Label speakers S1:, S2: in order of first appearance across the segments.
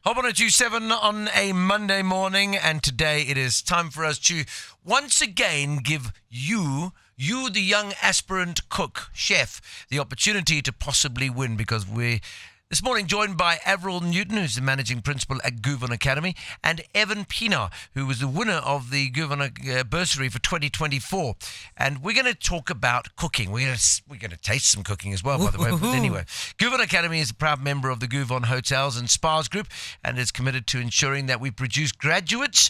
S1: Hop on a 2-7 on a Monday morning, and today it is time for us to once again give you, the young aspirant cook, chef, the opportunity to possibly win, because we're this morning joined by Avils Newton, who's the managing principal at Guvon Academy, and Evan Pienaar, who was the winner of the Guvon Bursary for 2024. And we're going to talk about cooking. We're going to taste some cooking as well, by the way. But anyway, Guvon Academy is a proud member of the Guvon Hotels and Spas Group and is committed to ensuring that we produce graduates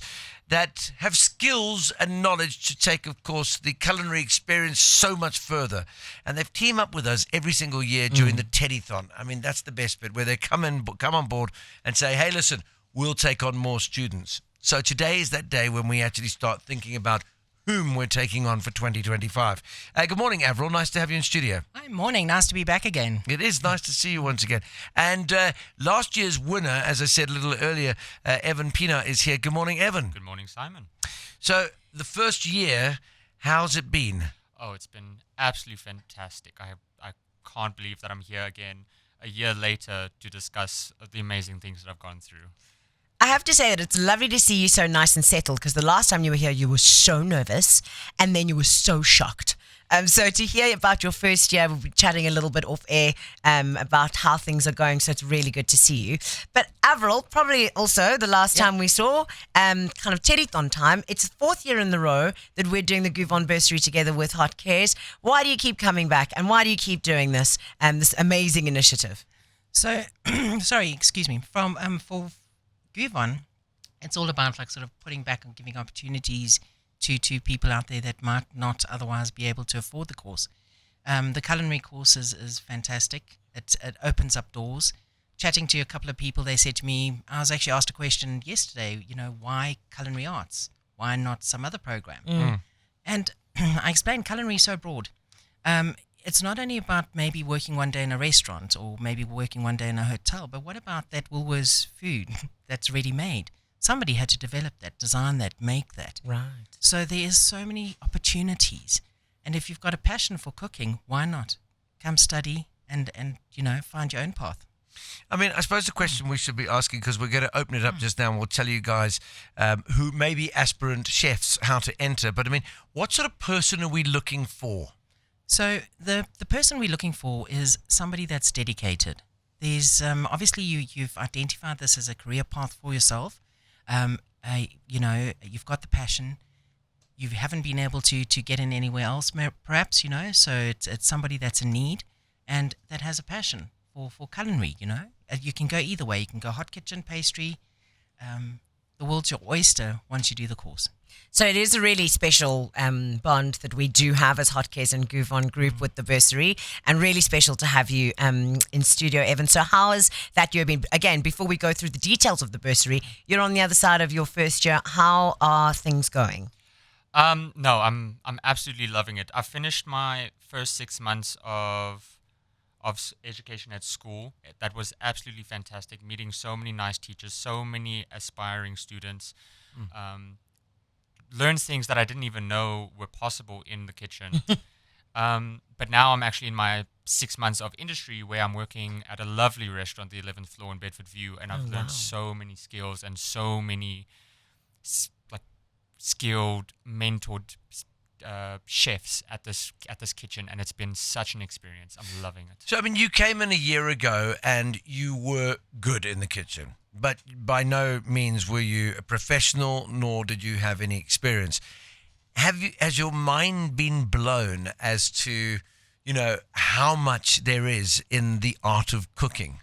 S1: that have skills and knowledge to take, of course, the culinary experience so much further. And they've teamed up with us every single year during the Teddython. I mean, that's the best bit, where they come on board and say, hey, listen, we'll take on more students. So today is that day when we actually start thinking about whom we're taking on for 2025. Good morning, Avils. Nice to have you in studio.
S2: Hi, morning. Nice to be back again.
S1: It is nice to see you once again. And last year's winner, as I said a little earlier, Evan Pienaar is here. Good morning, Evan.
S3: Good morning, Simon.
S1: So the first year, how's it been?
S3: Oh, it's been absolutely fantastic. I can't believe that I'm here again a year later to discuss the amazing things that I've gone through.
S2: I have to say that it's lovely to see you so nice and settled, because the last time you were here, you were so nervous and then you were so shocked. So to hear about your first year, we'll be chatting a little bit off air about how things are going. So it's really good to see you. But Avils, probably also the last time we saw, kind of Teddython time. It's the fourth year in the row that we're doing the Guvon Bursary together with Hot Cares. Why do you keep coming back, and why do you keep doing this amazing initiative?
S4: So, sorry, excuse me. For Guvon, it's all about like sort of putting back and giving opportunities to people out there that might not otherwise be able to afford the course. The culinary course is fantastic. It opens up doors. Chatting to a couple of people, they said to me, I was actually asked a question yesterday, why culinary arts? Why not some other program? And I explained culinary is so broad. It's not only about maybe working one day in a restaurant or maybe working one day in a hotel, but what about that Woolworths food that's ready-made? Somebody had to develop that, design that, make that.
S2: Right.
S4: So there is so many opportunities. And if you've got a passion for cooking, why not? Come study and find your own path.
S1: I mean, I suppose the question we should be asking, because we're going to open it up just now and we'll tell you guys who may be aspirant chefs how to enter. But I mean, what sort of person are we looking for?
S4: So the person we're looking for is somebody that's dedicated. There's obviously you've identified this as a career path for yourself. You've got the passion. You haven't been able to get in anywhere else, perhaps, so it's somebody that's in need and that has a passion for culinary, You can go either way. You can go hot kitchen, pastry. The world's your oyster once you do the course.
S2: So it is a really special bond that we do have as Hot Cares and Guvon Group with the bursary, and really special to have you in studio, Evan. So how has that year been? Again, before we go through the details of the bursary, you're on the other side of your first year. How are things going?
S3: No, I'm absolutely loving it. I finished my first 6 months of education at school. That was absolutely fantastic, meeting so many nice teachers, so many aspiring students. Learned things that I didn't even know were possible in the kitchen. But now I'm actually in my 6 months of industry, where I'm working at a lovely restaurant, the 11th floor in Bedford View, and I've learned so many skills and so many skilled, mentored chefs at this kitchen, and it's been such an experience. I'm loving it.
S1: So, I mean, you came in a year ago and you were good in the kitchen, but by no means were you a professional, nor did you have any experience. Has your mind been blown as to, how much there is in the art of cooking?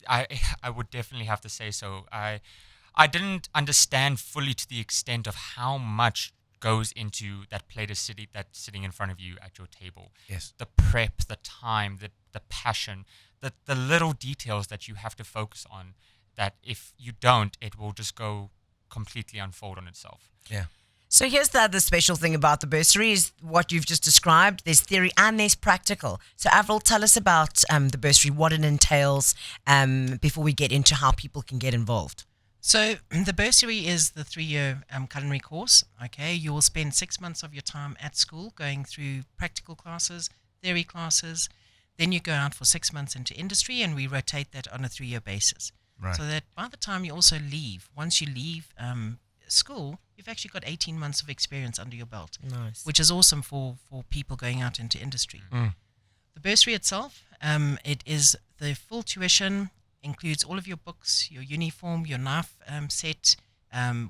S3: I would definitely have to say so. I didn't understand fully to the extent of how much goes into that plate that's sitting in front of you at your table.
S1: Yes.
S3: The prep, the time, the passion, the little details that you have to focus on, that if you don't, it will just go completely unfold on itself.
S1: Yeah.
S2: So here's the other special thing about the bursary is what you've just described. There's theory and there's practical. So Avils, tell us about the bursary, what it entails, before we get into how people can get involved.
S4: So the bursary is the 3-year culinary course. Okay, you will spend 6 months of your time at school going through practical classes, theory classes. Then you go out for 6 months into industry, and we rotate that on a 3-year basis.
S1: Right.
S4: So that by the time you also leave, once you leave school, you've actually got 18 months of experience under your belt,
S2: Nice.
S4: which is awesome for people going out into industry.
S1: Mm.
S4: The bursary itself, it is the full tuition, includes all of your books, your uniform, your knife set.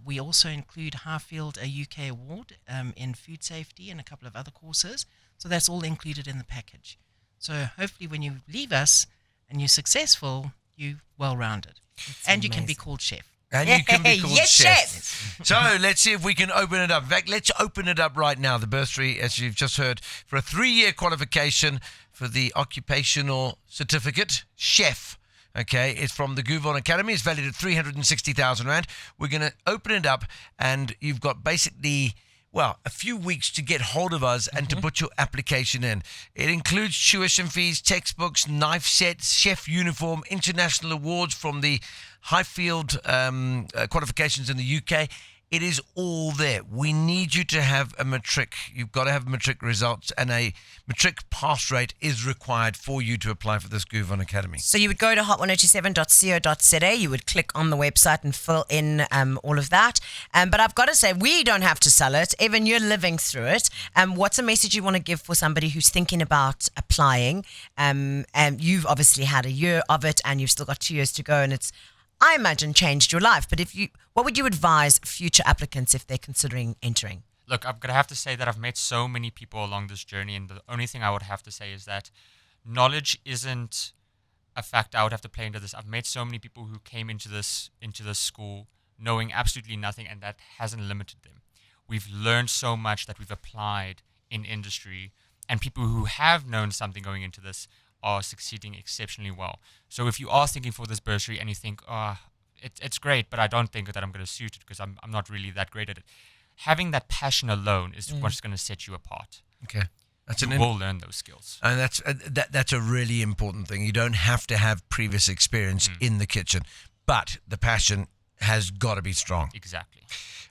S4: We also include Highfield, a UK award in food safety and a couple of other courses. So that's all included in the package. So hopefully when you leave us and you're successful, you're well-rounded. And you can be
S2: amazing.
S4: called chef.
S1: And you can be called
S2: Yes,
S1: chef. So let's see if we can open it up. In fact, let's open it up right now. The bursary, as you've just heard, for a 3-year qualification for the Occupational Certificate, chef. Okay, it's from the Guvon Academy. It's valued at 360,000 Rand. We're going to open it up, and you've got basically, well, a few weeks to get hold of us and to put your application in. It includes tuition fees, textbooks, knife sets, chef uniform, international awards from the Highfield qualifications in the UK. It is all there. We need you to have a matric. You've got to have matric results, and a matric pass rate is required for you to apply for this Guvon Academy.
S2: So you would go to hot107.co.za, you would click on the website and fill in all of that. But I've got to say, we don't have to sell it. Evan, you're living through it. What's a message you want to give for somebody who's thinking about applying? And you've obviously had a year of it, and you've still got 2 years to go, and it's, I imagine, changed your life. But what would you advise future applicants if they're considering entering?
S3: Look, I'm going to have to say that I've met so many people along this journey, and the only thing I would have to say is that knowledge isn't a factor I would have to play into this. I've met so many people who came into this school knowing absolutely nothing, and that hasn't limited them. We've learned so much that we've applied in industry, and people who have known something going into this are succeeding exceptionally well. So if you are thinking for this bursary and you think, it's great, but I don't think that I'm going to suit it because I'm not really that great at it, having that passion alone is what's going to set you apart.
S1: Okay.
S3: You will learn those skills.
S1: And that's a really important thing. You don't have to have previous experience in the kitchen, but the passion has got to be strong.
S3: Exactly.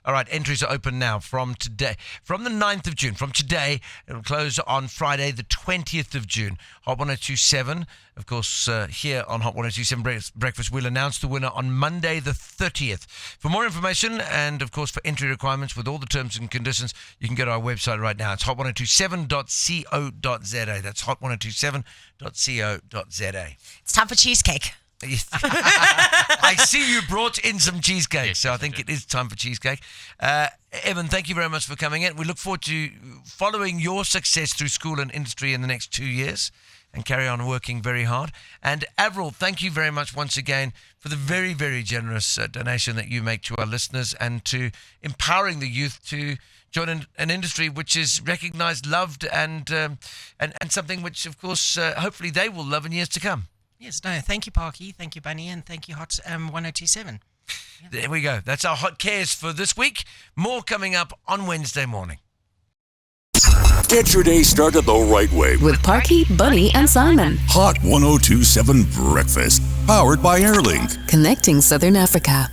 S1: All right, entries are open now from today, from the 9th of June. From today, it'll close on Friday, the 20th of June. Hot 1027, of course, here on Hot 1027 Breakfast, we'll announce the winner on Monday, the 30th. For more information and, of course, for entry requirements with all the terms and conditions, you can go to our website right now. It's hot1027.co.za. That's hot1027.co.za.
S2: It's time for cheesecake.
S1: I see you brought in some cheesecake,
S3: Yes,
S1: so I think it is time for cheesecake. Evan, thank you very much for coming in. We look forward to following your success through school and industry in the next 2 years and carry on working very hard. And Avils, thank you very much once again for the very, very generous donation that you make to our listeners and to empowering the youth to join an industry which is recognised, loved, and something which, of course, hopefully they will love in years to come.
S4: Yes, no, thank you, Parky, thank you, Bunny, and thank you, Hot 1027.
S1: There we go. That's our Hot Cares for this week. More coming up on Wednesday morning.
S5: Get your day started the right way
S6: With Parky, Bunny, and Simon.
S5: Hot 1027 Breakfast, powered by Airlink.
S6: Connecting Southern Africa.